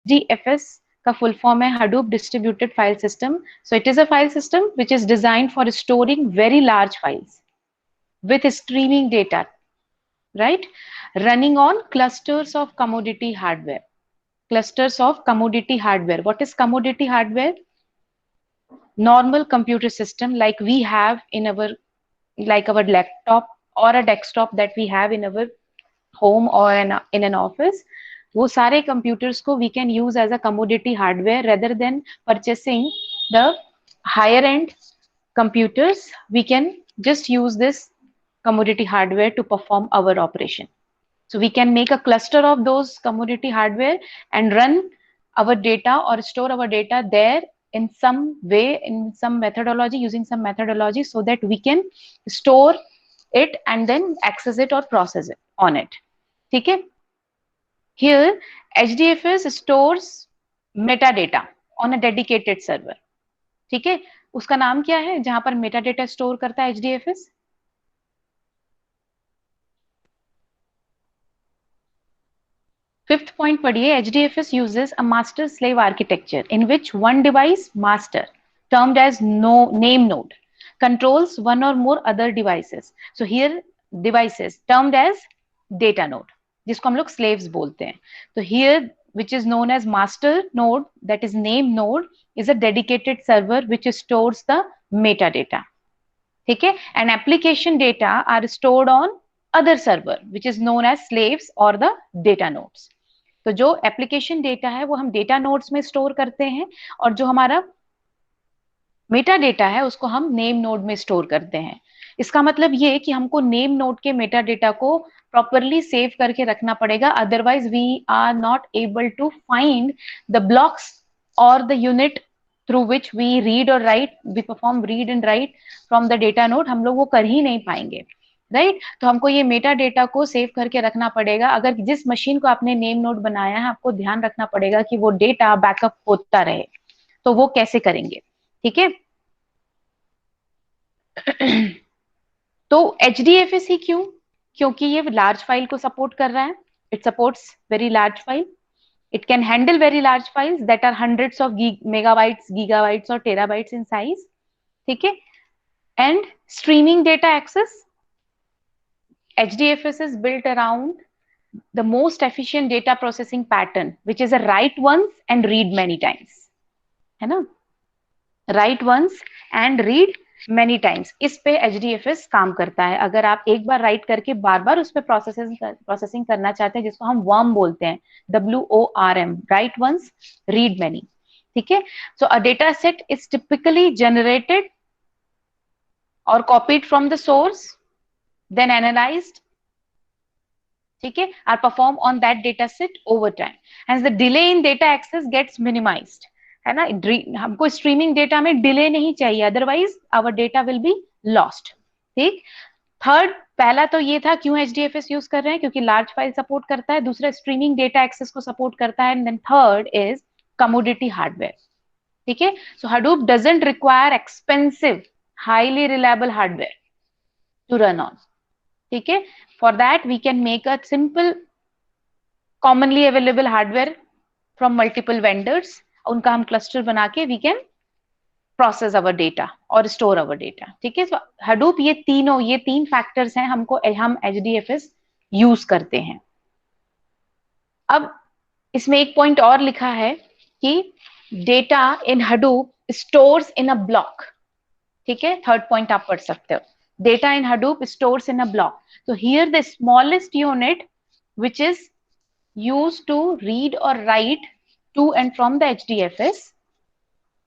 HDFS का full form है Hadoop Distributed File System. So it is a file system which is designed for storing very large files with streaming data, right? Running on clusters of commodity hardware. Clusters of commodity hardware. What is commodity hardware? Normal computer system like we have in our, like our laptop or a desktop that we have in our home or in an office. वो सारे computers को we can use as a commodity hardware rather than purchasing the higher end computers. We can just use this commodity hardware to perform our operation. So we can make a cluster of those commodity hardware and run our data or store our data there in some way, in some methodology, using some methodology, so that we can store it and then access it or process it on it. ठीक है? Here HDFS stores metadata on a dedicated server. ठीक है? उसका नाम क्या है जहां पर metadata store करता है HDFS? Fifth point पढ़िए. HDFS uses a master slave architecture in which one device, master, termed as name node, controls one or more other devices. So here devices termed as data node, जिसको हम लोग slaves बोलते हैं. तो here which is known as master node, that is name node, is a dedicated server which stores the metadata. ठीक है? And application data are stored on other server which is known as slaves or the data nodes. तो जो application data है वो हम data nodes में store करते हैं और जो हमारा मेटा डेटा है उसको हम नेम नोड में स्टोर करते हैं. इसका मतलब ये कि हमको नेम नोड के मेटा डेटा को प्रॉपरली सेव करके रखना पड़ेगा, otherwise we are not able to find the blocks और the unit through which we read और write, we perform read and write from the data node. हम लोग वो कर ही नहीं पाएंगे, राइट? तो हमको ये मेटा डेटा को सेव करके रखना पड़ेगा. अगर जिस मशीन को आपने नेम नोड बनाया है आपको ध्यान रखना पड़ेगा कि वो डेटा बैकअप होता रहे. तो वो कैसे करेंगे? ठीक है? तो HDFS ही क्यों? क्योंकि ये लार्ज फाइल को सपोर्ट कर रहा है. It supports very large file. It can handle very large files that are hundreds of megabytes, gigabytes और टेराबाइट्स इन साइज. ठीक है? And streaming data access. HDFS is built around the most efficient data processing pattern, which is a write once and read many times. है ना? Write once and read many times. इस पे HDFS काम करता है. अगर आप एक बार राइट करके बार बार उस पे प्रोसेसिंग करना चाहते हैं, जिसको हम वर्म बोलते हैं, WORM, write once, read many. ठीक है? So a data set is typically generated or copied from the source, then analyzed, ठीक है, are performed on that data set over time. Hence the delay in data access gets minimized. है ना? हमको streaming data में delay नहीं चाहिए, otherwise our data will be lost. ठीक? Third, पहला तो ये था क्यों HDFS यूज कर रहे हैं, क्योंकि लार्ज फाइल सपोर्ट करता है. दूसरा स्ट्रीमिंग डेटा एक्सेस को सपोर्ट करता है. And then third is commodity hardware. ठीक है? सो Hadoop doesn't require expensive, highly reliable hardware to run on. ठीक है? For that we can make a simple commonly available hardware from multiple vendors. उनका हम cluster बना के we can process our data और store our data. ठीक है? So Hadoop ये तीन फैक्टर्स हैं हम HDFS यूज करते हैं. अब इसमें एक पॉइंट और लिखा है कि data in Hadoop stores in a block. ठीक है? थर्ड पॉइंट आप पढ़ सकते हो. Data in Hadoop stores in a block. So here the smallest unit which is used to read or write to and from the HDFS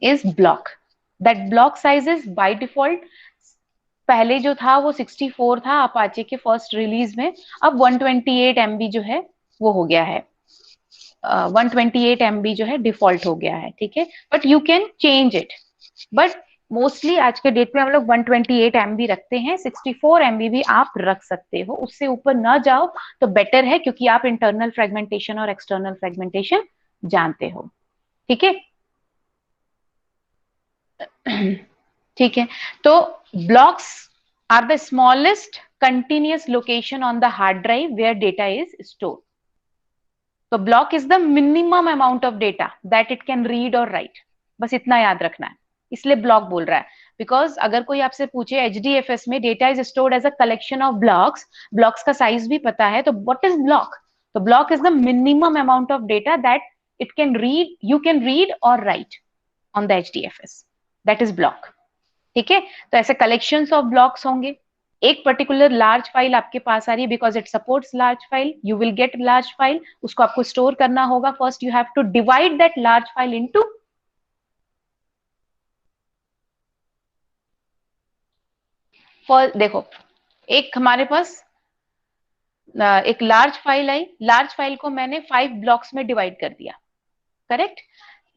is block. That block size is by default, पहले जो था वो 64 था Apache के first release में. अब 128 MB जो है वो हो गया है. 128 MB जो है डिफॉल्ट हो गया है. ठीक है? But you can change it. But mostly आज के डेट में हम लोग 128 MB रखते हैं. 64 MB भी आप रख सकते हो, उससे ऊपर ना जाओ तो बेटर है, क्योंकि आप इंटरनल फ्रेगमेंटेशन और एक्सटर्नल फ्रेगमेंटेशन जानते हो. ठीक है? ठीक है? तो blocks are the smallest continuous location on the hard drive where data is stored. तो block is the minimum amount of data that it can read और राइट, बस इतना याद रखना है, इसलिए ब्लॉक बोल रहा है। बिकॉज अगर कोई आपसे पूछे एचडीएफएस में data is stored as a collection of blocks, blocks का साइज भी पता है, तो व्हाट इज ब्लॉक? तो block is the minimum amount of data that it can read, you can read और write on the HDFS, that is block. ठीक है, तो ऐसे कलेक्शंस ऑफ ब्लॉक्स होंगे। एक पर्टिकुलर लार्ज फाइल आपके पास आ रही है, because it supports large file, you will get large file, उसको आपको स्टोर करना होगा। First you have to divide that large file into, देखो एक हमारे पास एक लार्ज फाइल आई, लार्ज फाइल को मैंने 5 ब्लॉक्स में डिवाइड कर दिया, करेक्ट?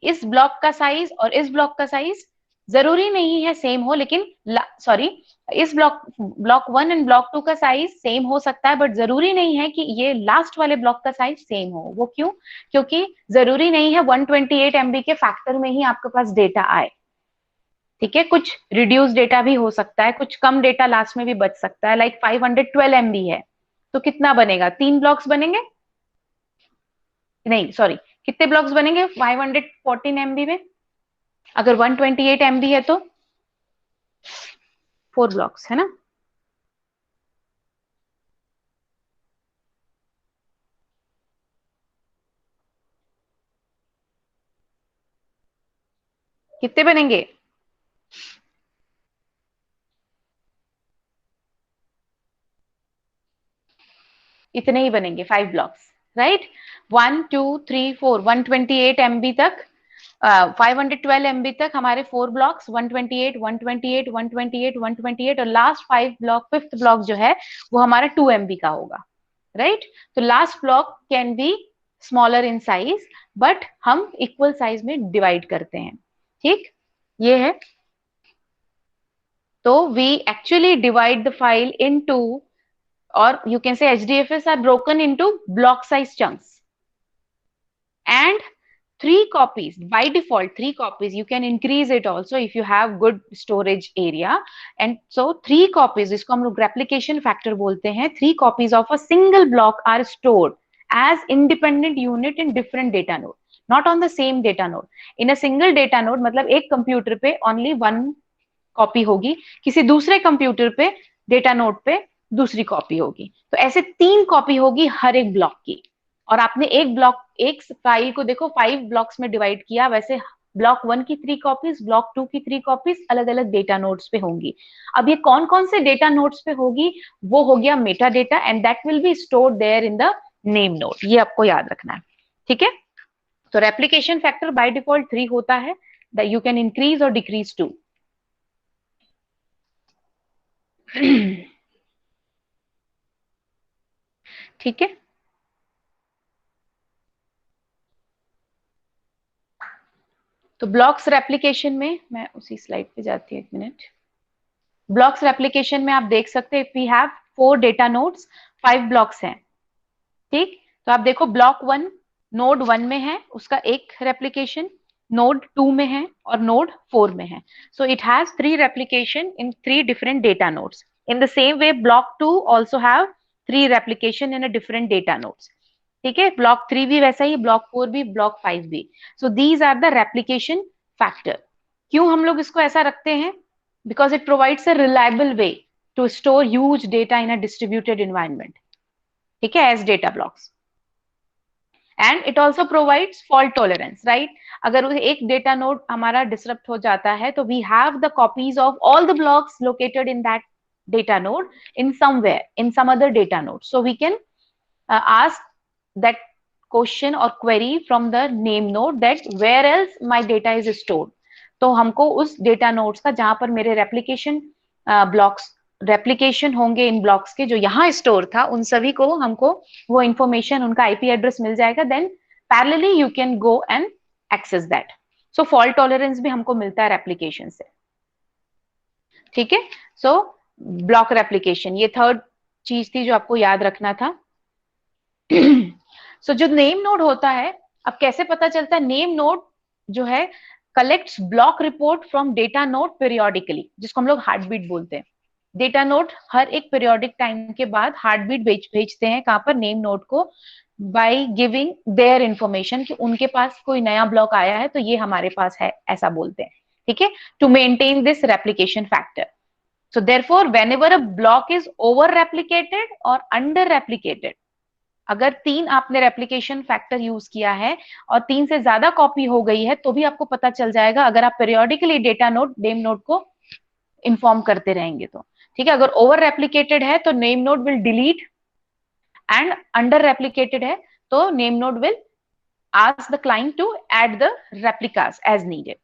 इस ब्लॉक का साइज और इस ब्लॉक का साइज जरूरी नहीं है सेम हो, लेकिन सॉरी, इस ब्लॉक 1 एंड ब्लॉक 2 का साइज सेम हो सकता है, बट जरूरी नहीं है कि ये लास्ट वाले ब्लॉक का साइज सेम हो। वो क्यों? क्योंकि जरूरी नहीं है 128 MB के फैक्टर में ही आपके पास डेटा आए। ठीक है, कुछ रिड्यूस डेटा भी हो सकता है, कुछ कम डेटा लास्ट में भी बच सकता है। लाइक 512 MB है, तो कितना बनेगा? 3 ब्लॉक्स बनेंगे, नहीं सॉरी, कितने ब्लॉक्स बनेंगे 514 MB में? अगर 128 MB है तो 4 ब्लॉक्स, है ना? कितने बनेंगे? इतने ही बनेंगे, 5 ब्लॉक्स, राइट? 1 2 3 4, 128 MB तक, 512 MB तक हमारे 4 ब्लॉक्स, 128 128 128 128, और लास्ट 5 ब्लॉक, 5th ब्लॉक जो है वो हमारा 2 MB का होगा, राइट? तो last block can be smaller in size, but हम इक्वल साइज में डिवाइड करते हैं। ठीक, ये है। तो we actually divide the file into, or you can say HDFS are broken into block size chunks, and 3 copies by default, 3 copies, you can increase it also if you have good storage area, and so 3 copies, इसको हम लोग replication factor बोलते हैं, 3 copies of a single block are stored as independent unit in different data node, not on the same data node. In a single data node मतलब एक computer पे only 1 copy होगी, किसी दूसरे कंप्यूटर पे data node पे दूसरी copy होगी, तो ऐसे 3 कॉपी होगी हर एक ब्लॉक की। और आपने एक ब्लॉक, एक फाइल को देखो 5 ब्लॉक्स में डिवाइड किया, वैसे ब्लॉक 1 की 3 कॉपीज, ब्लॉक 2 की 3 कॉपीज अलग अलग डेटा नोड्स पे होंगी। अब ये कौन कौन से डेटा नोड्स पे होगी? वो हो गया meta data, and that will be stored there in the name node, ये आपको याद रखना है। ठीक है, तो रेप्लिकेशन फैक्टर बाय डिफॉल्ट 3 होता है, दैट यू कैन इंक्रीज और डिक्रीज टू। ठीक है, तो ब्लॉक्स रेप्लिकेशन में, मैं उसी स्लाइड पे जाती हूँ, 1 मिनट। ब्लॉक्स रेप्लिकेशन में आप देख सकते हैं, if we have 4 data nodes, 5 blocks हैं। ठीक, तो आप देखो ब्लॉक 1 नोड 1 में है, उसका एक रेप्लिकेशन, नोड 2 में है और नोड 4 में है। So it has 3 replication in 3 different data nodes. In the same way block 2 also have 3 replication in a different data nodes. ठीक है, ब्लॉक 3 भी वैसा ही, ब्लॉक 4 भी, ब्लॉक 5 भी। So these are the replication factor. क्यों हम लोग इसको ऐसा रखते हैं? Because it provides a reliable way to store huge data in a distributed environment. ठीक है, as data blocks, and it also provides fault tolerance, right? अगर एक डेटा नोड हमारा डिसरप्ट हो जाता है, तो we have the copies of all the blocks located in that data node in somewhere, in some other data node, so we can ask that question or query from the name node that where else my data is stored. तो हमको उस data nodes का, जहां पर मेरे replication blocks, replication होंगे इन blocks के, जो यहाँ स्टोर था, उन सभी को हमको वो इंफॉर्मेशन, उनका आईपी एड्रेस मिल जाएगा, then parallelly you can go and access that. So fault tolerance भी हमको मिलता है रेप्लिकेशन से। ठीक है, सो ब्लॉक रेप्लिकेशन, ये 3rd चीज थी जो आपको याद रखना था। सो जो नेम नोड होता है, अब कैसे पता चलता है? नेम नोड जो है collects block report from data node periodically, जिसको हम लोग हार्ट बीट बोलते हैं। डेटा नोड हर एक पीरियोडिक टाइम के बाद हार्ट बीट भेजते हैं, कहां पर? नेम नोड को, बाय गिविंग देयर इंफॉर्मेशन कि उनके पास कोई नया ब्लॉक आया है तो ये हमारे पास है, ऐसा बोलते हैं, ठीक है, to maintain this replication factor. So therefore, whenever a block is over replicated or under replicated, अगर 3 आपने रेप्लिकेशन फैक्टर यूज किया है और 3 से ज्यादा कॉपी हो गई है तो भी आपको पता चल जाएगा अगर आप periodically data node name node को इन्फॉर्म करते रहेंगे तो. ठीक है, अगर ओवर रेप्लिकेटेड है तो name node will delete, and under replicated है तो name node will ask the client to add the replicas as needed.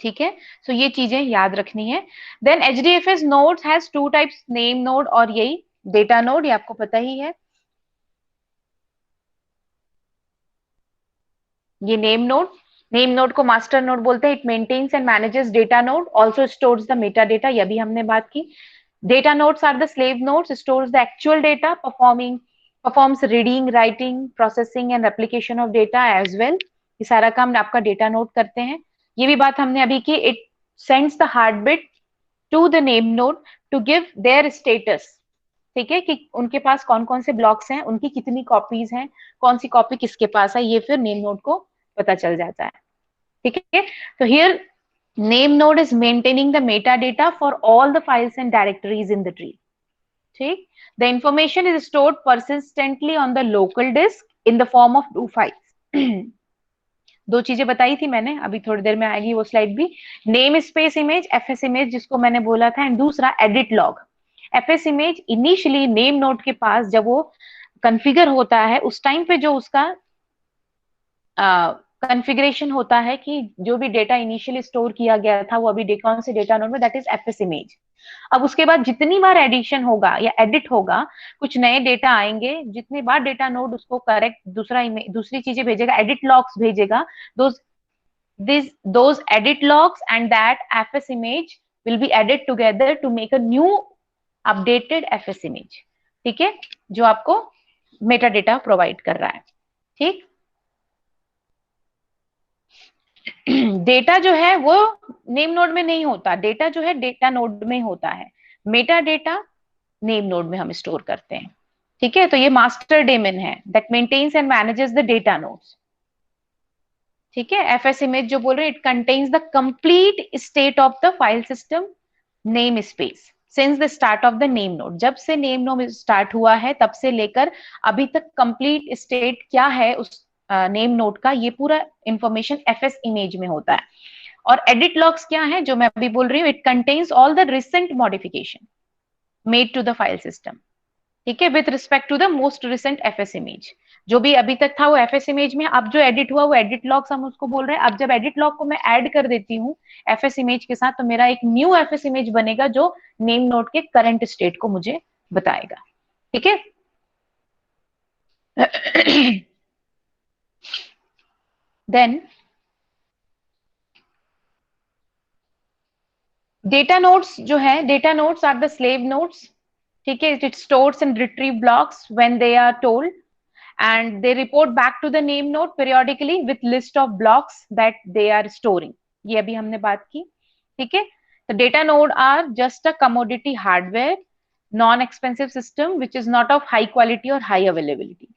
ठीक है, सो ये चीजें याद रखनी है. Then HDFS nodes has two types, name node और यही डेटा नोड, ये आपको पता ही है. ये नेम नोड को मास्टर नोड बोलते हैं. It maintains and manages data node, also stores the meta data, ये भी हमने बात की. Data nodes are the slave nodes, stores the actual data, performs reading, writing, processing and replication of data as well. ये सारा काम आपका data node करते हैं. ये भी बात हमने अभी की. It sends the heart beat to the name node to give their status. ठीक है, कि उनके पास कौन कौन से ब्लॉक्स हैं, उनकी कितनी कॉपीज हैं, कौन सी कॉपी किसके पास है, ये फिर नेम नोड को पता चल जाता है. ठीक है, तो here name node is maintaining the meta data for all the files and directories in the tree. ठीक, the information is stored persistently on the local disk in the form of 2 files. दो चीजें बताई थी मैंने, अभी थोड़ी देर में आएगी वो स्लाइड भी. Name space image, FS image जिसको मैंने बोला था, एंड दूसरा edit log. FS image initially name node के पास जब वो कॉन्फ़िगर होता है उस टाइम पे जो उसका कॉन्फ़िगरेशन होता है कि जो भी डेटा इनिशियली स्टोर किया गया था वो अभी कौन से डेटा नोड में, दैट इज एफएस इमेज. अब उसके बाद जितनी बार एडिशन होगा या एडिट होगा, कुछ नए डेटा आएंगे, जितनी बार डेटा नोड उसको करेक्ट दूसरी चीजें भेजेगा, एडिट लॉग्स भेजेगा, those edit logs and that fs image will be added together to make a new updated fs image. ठीक है, जो आपको मेटा डेटा प्रोवाइड कर रहा है. ठीक, डेटा जो है वो नेम नोड में नहीं होता, डेटा जो है डेटा नोड में होता है. मेटा डेटा नेम नोड में हम स्टोर करते हैं. ठीक है, तो ये मास्टर डेमन है that maintains and manages the data nodes. ठीक है, एफएस इमेज जो बोल रहे हैं, it contains the complete state of the file system name space since the start of the name node. जब से नेम नोड स्टार्ट हुआ है तब से लेकर अभी तक कंप्लीट स्टेट क्या है उस नेम नोड का, ये पूरा इंफॉर्मेशन एफएस इमेज में होता है. और एडिट लॉग्स क्या है जो मैं अभी बोल रही हूँ, it contains all the recent modification made to the file system. ठीक है, with respect to the most recent FS image. जो भी अभी तक था वो एफएस इमेज में, अब जो एडिट हुआ वो एडिट लॉग्स हम उसको बोल रहे हैं. अब जब एडिट लॉग को मैं ऐड कर देती हूँ एफएस इमेज के साथ तो मेरा एक न्यू एफएस इमेज बनेगा जो नेम नोड के करंट स्टेट को मुझे बताएगा. ठीक है, देन डेटा नोड्स जो है, data nodes are the slave nodes. ठीक है, it stores and retrieve blocks when they are told and they report back to the name node periodically with list of blocks that they are storing. ये अभी हमने बात की. ठीक है, तो data node are just a commodity hardware, non expensive system which is not of high quality or high availability.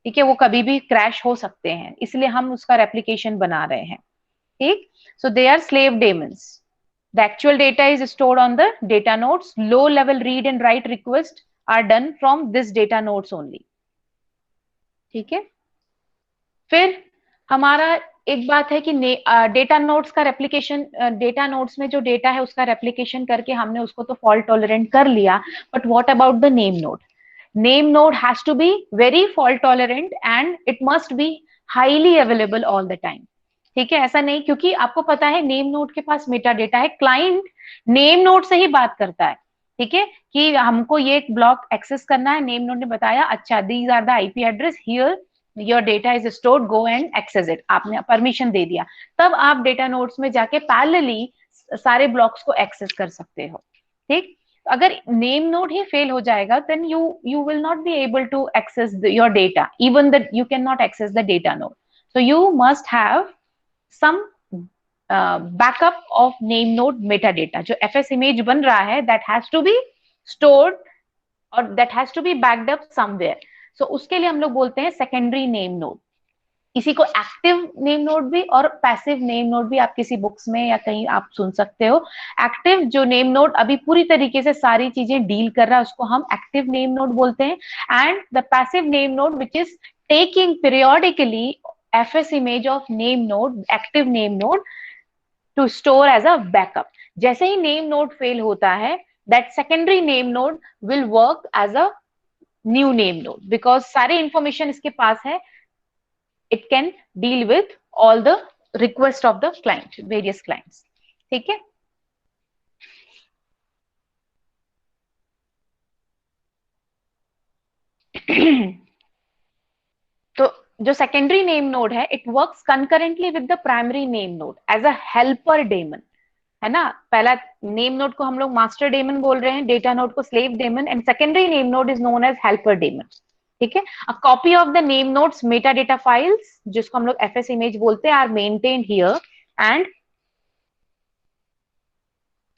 ठीक है, वो कभी भी क्रैश हो सकते हैं, इसलिए हम उसका रेप्लिकेशन बना रहे हैं. ठीक, so they are slave daemons. The actual data is stored on the data nodes. Low level read and write requests are done from this data nodes only. ठीक है, फिर हमारा एक बात है कि डेटा नोड्स का रेप्लिकेशन, डेटा नोड्स में जो डेटा है उसका रेप्लिकेशन करके हमने उसको तो फॉल्ट टॉलरेंट कर लिया, but what about the name node? Name node has to be very fault tolerant and it must be highly available all the time. ठीक है, ऐसा नहीं, क्योंकि आपको पता है नेम नोड के पास मेटा डेटा है, क्लाइंट नेम नोड से ही बात करता है. ठीक है, कि हमको ये एक ब्लॉक एक्सेस करना है, नेम नोड ने बताया अच्छा these are the IP address, here your data is stored, go and access it, आपने परमिशन दे दिया, तब आप डेटा नोड्स में जाके पैरेलली सारे ब्लॉक्स को एक्सेस कर सकते हो. ठीक, अगर नेम नोड ही फेल हो जाएगा then you will not be able to access your data, even that you can not access the data node. So you must have some backup of name node meta data. जो FS image बन रहा है that has to be stored or that has to be backed up somewhere. So उसके लिए हम लोग बोलते हैं सेकेंडरी नेम नोड। इसी को एक्टिव नेम नोड भी और पैसिव नेम नोड भी आप किसी बुक्स में या कहीं आप सुन सकते हो। एक्टिव जो नेम नोड अभी पूरी तरीके से सारी चीजें डील कर रहा है उसको हम एक्टिव नेम नोड बोलते हैं। And the passive name node which is taking periodically FS image of name node, active name node, to store as a backup. जैसे ही नेम नोड फेल होता है, that secondary name node will work as a new name node because सारे information इसके पास है। it can deal with all the request of the client, various clients। ठीक है। तो जो सेकेंडरी नेम नोड है it works concurrently with the primary name node as a helper daemon, है ना। पहला नेम नोड को हम लोग मास्टर डेमन बोल रहे हैं, डेटा नोड को slave daemon, and secondary name node is known as helper daemon. ठीक है। A copy of the name nodes meta data files, जिसको हम लोग एफएस इमेज बोलते हैं, are maintained here and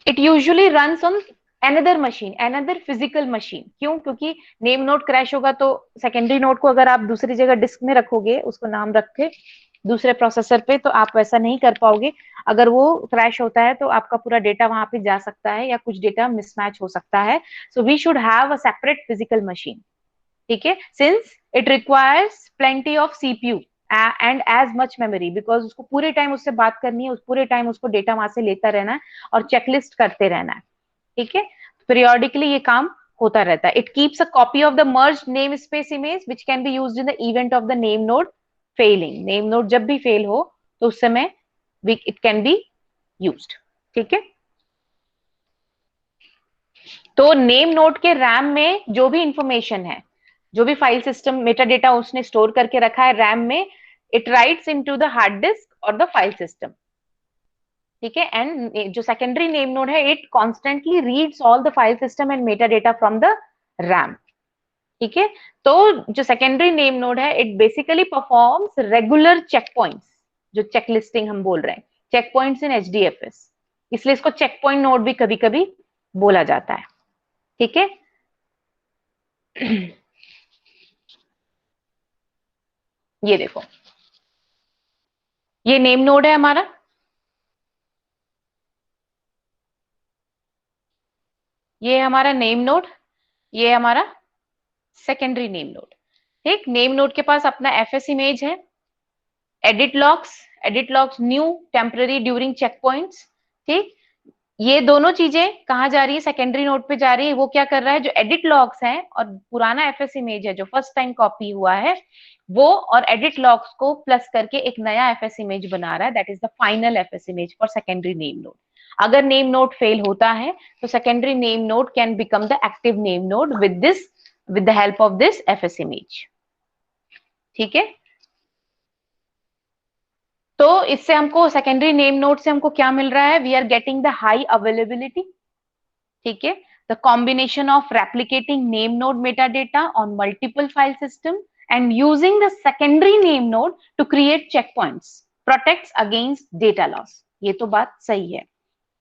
it usually runs on another machine, another physical machine। क्यों? क्योंकि name node crash होगा तो सेकेंडरी नोड को अगर आप दूसरी जगह डिस्क में रखोगे, उसको नाम रख के दूसरे प्रोसेसर पे, तो आप वैसा नहीं कर पाओगे। अगर वो क्रैश होता है तो आपका पूरा डेटा वहां पे जा सकता है या कुछ डेटा मिसमैच हो सकता है। So we should have a separate physical machine. ठीक है। Since it requires plenty of CPU and as much memory, because उसको पूरे टाइम उससे बात करनी है, उस पूरे टाइम उसको डेटा वहां से लेता रहना है और चेकलिस्ट करते रहना है। ठीक है। पीरियोडिकली ये काम होता रहता है। It keeps a copy of the merge name space image which can be used in the event of the name node failing. Name node जब भी फेल हो तो उस समय इट कैन बी यूज्ड। ठीक है। तो नेम नोड के रैम में जो भी इंफॉर्मेशन है, जो भी फाइल सिस्टम मेटा डेटा उसने स्टोर करके रखा है रैम में, it writes into the hard disk और द फाइल सिस्टम। ठीक है। एंड जो सेकेंडरी नेम नोड है it constantly reads all the file system and meta data from the RAM. ठीक है। तो जो सेकेंडरी नेम नोड है it basically performs regular check points, जो चेक लिस्टिंग हम बोल रहे हैं, चेक पॉइंट्स इन एचडीएफएस, इसलिए इसको चेक पॉइंट नोड भी कभी कभी बोला जाता है। ठीक है। ये देखो, ये नेम नोड है हमारा। ये हमारा नेम नोड, ये हमारा सेकेंडरी नेम नोड। ठीक। नेम नोड के पास अपना एफएस इमेज है, edit logs new, temporary, during check points. ठीक। ये दोनों चीजें कहाँ जा रही है? सेकेंडरी नोड पे जा रही है। वो क्या कर रहा है? जो एडिट लॉग्स हैं और पुराना एफएस इमेज है जो फर्स्ट टाइम कॉपी हुआ है, वो और एडिट लॉग्स को प्लस करके एक नया एफएस इमेज बना रहा है। That is the final FS image for secondary name node. अगर नेम नोड फेल होता है तो secondary name node can become the active name node with the help of this FS image. ठीक है। तो इससे हमको सेकेंडरी नेम नोड से हमको क्या मिल रहा है? We are getting the high availability. ठीक है। The combination of replicating name node meta data on multiple file system and using the secondary name node to create check points protects against data loss. ये तो बात सही है।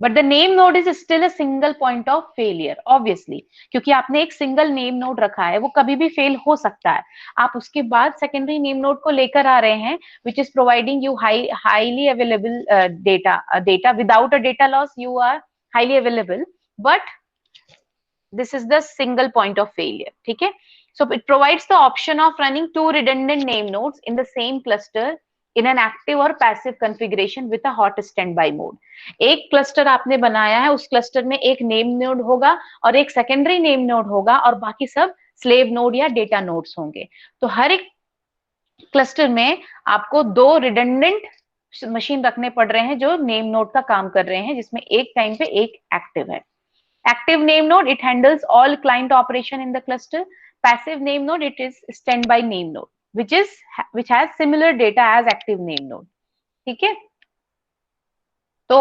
But the name node is still a single point of failure, obviously, क्योंकि आपने एक single name node रखा है, वो कभी भी फेल हो सकता है। आप उसके बाद सेकेंडरी नेम नोड को लेकर आ रहे हैं which is providing you highly available data without a data loss. You are highly available, but this is the single point of failure। ठीक है। So it provides the option of running two redundant name nodes in the same cluster in an active or passive configuration with a hot standby mode। एक cluster आपने बनाया है, उस cluster में एक name node होगा और एक सेकेंडरी नेम नोड होगा और बाकी सब स्लेव नोड या डेटा नोड्स होंगे। तो हर एक क्लस्टर में आपको दो रिडंडेंट मशीन रखने पड़ रहे हैं जो नेम नोड का काम कर रहे हैं, जिसमें एक टाइम पे एक एक्टिव है। Active name node, it handles all client operation in the cluster. Passive name node, it is standby name node, which has similar data as active name node। ठीक है। तो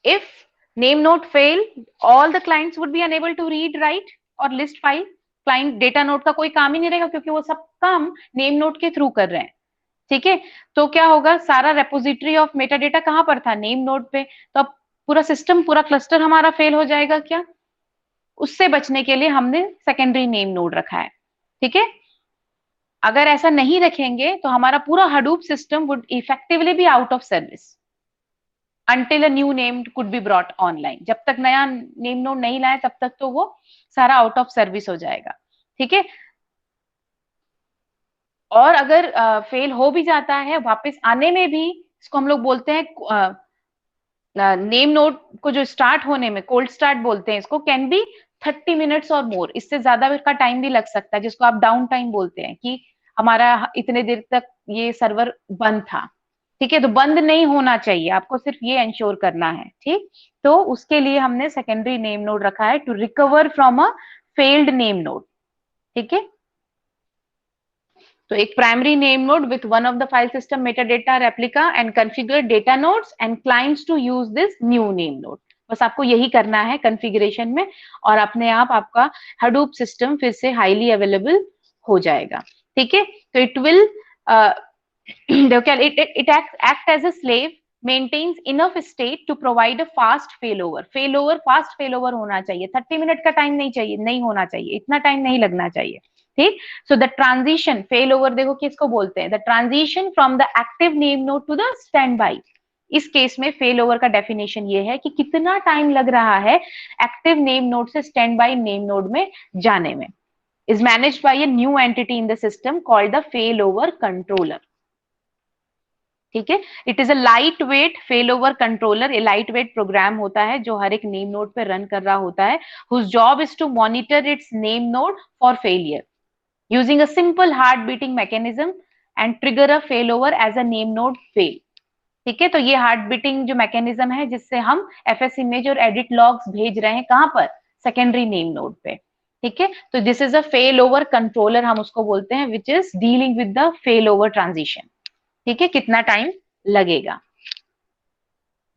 if name node fail, all the clients would be unable to read, write or list file। Client data node का कोई काम ही नहीं रहेगा क्योंकि वो सब काम नेम नोड के थ्रू कर रहे हैं। ठीक है। तो क्या होगा? सारा रेपोजिटरी ऑफ मेटा डेटा कहां पर था? नेम नोड पे। तो अब पूरा सिस्टम, पूरा क्लस्टर हमारा फेल हो जाएगा क्या? उससे बचने के लिए हमने सेकेंडरी नेम नोड रखा है। ठीक है, अगर ऐसा नहीं रखेंगे तो हमारा पूरा Hadoop system would effectively be out of service until a new name could be brought online। जब तक नया नेम नोड नहीं लाए तब तक तो वो सारा आउट ऑफ सर्विस हो जाएगा। ठीक है, और अगर फेल हो भी जाता है वापस आने में भी, इसको हम लोग बोलते हैं नेम नोड को जो स्टार्ट होने में कोल्ड स्टार्ट बोलते हैं इसको, कैन बी 30 मिनट्स और मोर, इससे ज्यादा का टाइम भी लग सकता है, जिसको आप डाउन टाइम बोलते हैं कि हमारा इतने देर तक ये सर्वर बंद था। ठीक है, तो बंद नहीं होना चाहिए, आपको सिर्फ ये इंश्योर करना है। ठीक, तो उसके लिए हमने सेकेंडरी नेम नोड रखा है to recover from a failed name node. ठीक है, तो एक primary name node with one of the file system metadata replica and configure data nodes and clients to use this new name node. बस आपको यही करना है कॉन्फ़िगरेशन में, और अपने आप आपका हडूप सिस्टम फिर से हाईली अवेलेबल हो जाएगा। ठीक है, तो it will it act as a slave, maintains enough state to provide a fast failover। fast failover होना चाहिए, 30 मिनट का टाइम नहीं चाहिए, नहीं होना चाहिए, इतना टाइम नहीं लगना चाहिए। ठीक, so the transition fail over देखो किसको बोलते हैं, the transition from the active name node to the standby. इस केस में फेल ओवर का डेफिनेशन ये है कि कितना टाइम लग रहा है एक्टिव नेम नोड से स्टैंड बाई नेम नोड में जाने में, is managed by a new entity in the system called the failover controller। ठीक है, it is a lightweight fail over controller, a lightweight program होता है जो हर एक नेम नोड पे रन कर रहा होता है, whose job is to monitor its name node for failure using a simple heart beating mechanism and trigger a failover as a name node fail। ठीक है, तो ये हार्ट बीटिंग जो मैकेनिज्म है जिससे हम एफएस इमेज और एडिट लॉग्स भेज रहे हैं, कहां पर, सेकेंडरी नेम नोड पे। ठीक है, तो this is a fail over controller हम उसको बोलते हैं, which is dealing with the fail over transition. ठीक है, कितना टाइम लगेगा।